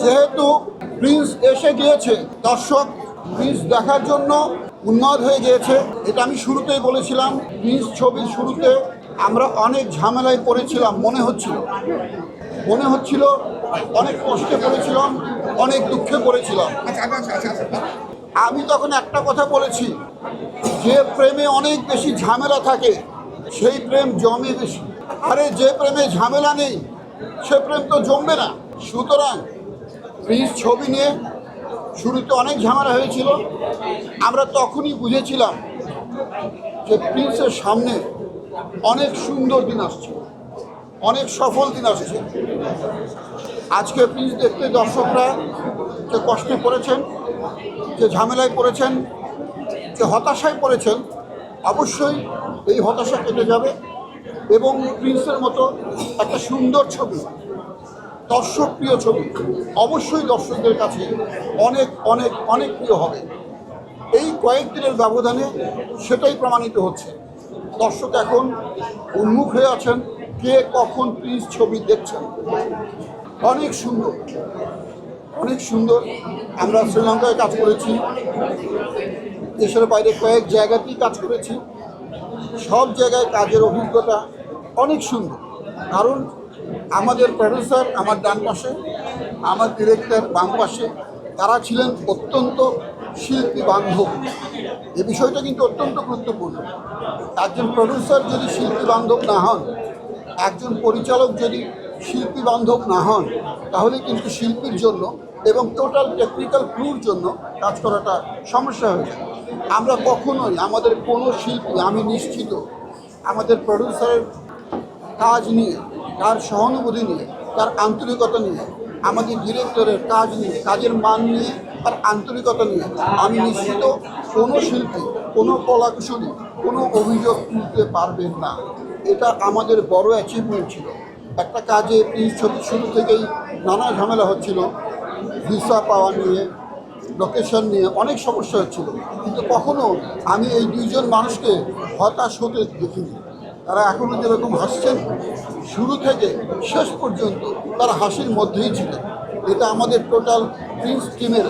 যেহেতু প্রিন্স এসে গিয়েছে, দর্শক প্রিন্স দেখার জন্য উন্মাদ হয়ে গিয়েছে। এটা আমি শুরুতেই বলেছিলাম, প্রিন্স ছবির শুরুতে আমরা অনেক ঝামেলায় পড়েছিলাম, মনে হচ্ছিল অনেক কষ্টে পড়েছিলাম, অনেক দুঃখে পড়েছিলাম। আমি তখন একটা কথা বলেছি, যে প্রেমে অনেক বেশি ঝামেলা থাকে সেই প্রেম জমে বেশি। আরে যে প্রেমে ঝামেলা নেই সে প্রেম তো জমবে না। সুতরাং প্রিন্স ছবি নিয়ে শুরুতে অনেক ঝামেলা হয়েছিল। আমরা তখনই বুঝেছিলাম যে প্রিন্সের সামনে অনেক সুন্দর দিন আসছে, অনেক সফল দিন আসছে। আজকে প্রিন্স দেখতে দর্শকরা যে কষ্টে পড়েছেন, যে ঝামেলায় পড়েছেন, যে হতাশায় পড়েছেন, অবশ্যই এই হতাশা কেটে যাবে এবং প্রিন্সের মতো একটা সুন্দর ছবি, দর্শকপ্রিয় ছবি অবশ্যই দর্শকদের কাছে অনেক অনেক অনেক প্রিয় হবে। এই কয়েকদিনের ব্যবধানে সেটাই প্রমাণিত হচ্ছে। দর্শক এখন উন্মুখ হয়ে আছেন কে কখন প্রিন্স ছবি দেখছেন। অনেক সুন্দর, অনেক সুন্দর। আমরা শ্রীলঙ্কায় কাজ করেছি, দেশের বাইরে কয়েক জায়গাতেই কাজ করেছি। সব জায়গায় কাজের অভিজ্ঞতা অনেক সুন্দর। কারণ আমাদের প্রডিউসার আমার ডান পাশে, আমার ডিরেক্টর বাম পাশে, তারা ছিলেন অত্যন্ত শিল্পী বান্ধব। এ বিষয়টা কিন্তু অত্যন্ত গুরুত্বপূর্ণ। একজন প্রডিউসার যদি শিল্পী বান্ধব না হন, একজন পরিচালক যদি শিল্পী বান্ধব না হন, তাহলে কিন্তু শিল্পীর জন্য এবং টোটাল টেকনিক্যাল ক্রুর জন্য কাজ করাটা সমস্যা হয়ে যায়। আমরা কখনোই আমাদের কোনো শিল্পী, আমি নিশ্চিত আমাদের প্রডিউসারের কাজ নিয়ে, তার সহানুভূতি নিয়ে, তার আন্তরিকতা নিয়ে, আমাদের ডিরেক্টরের কাজ নিয়ে, কাজের মান নিয়ে, তার আন্তরিকতা নিয়ে আমি নিশ্চিত কোনো শিল্পী, কোনো কলাকুশলী কোনো অভিযোগ তুলতে পারবেন না। এটা আমাদের বড় অ্যাচিভমেন্ট ছিল। একটা কাজে প্রিন্স ছবির শুরু থেকেই নানা ঝামেলা হচ্ছিল, ভিসা পাওয়া নিয়ে, লোকেশন নিয়ে অনেক সমস্যা হচ্ছিল, কিন্তু কখনো আমি এই দুইজন মানুষকে হতাশ হতে দেখিনি। তারা এখনও যেরকম হাসছেন, শুরু থেকে শেষ পর্যন্ত তারা হাসির মধ্যেই ছিলেন। এটা আমাদের টোটাল প্রিন্স টিমের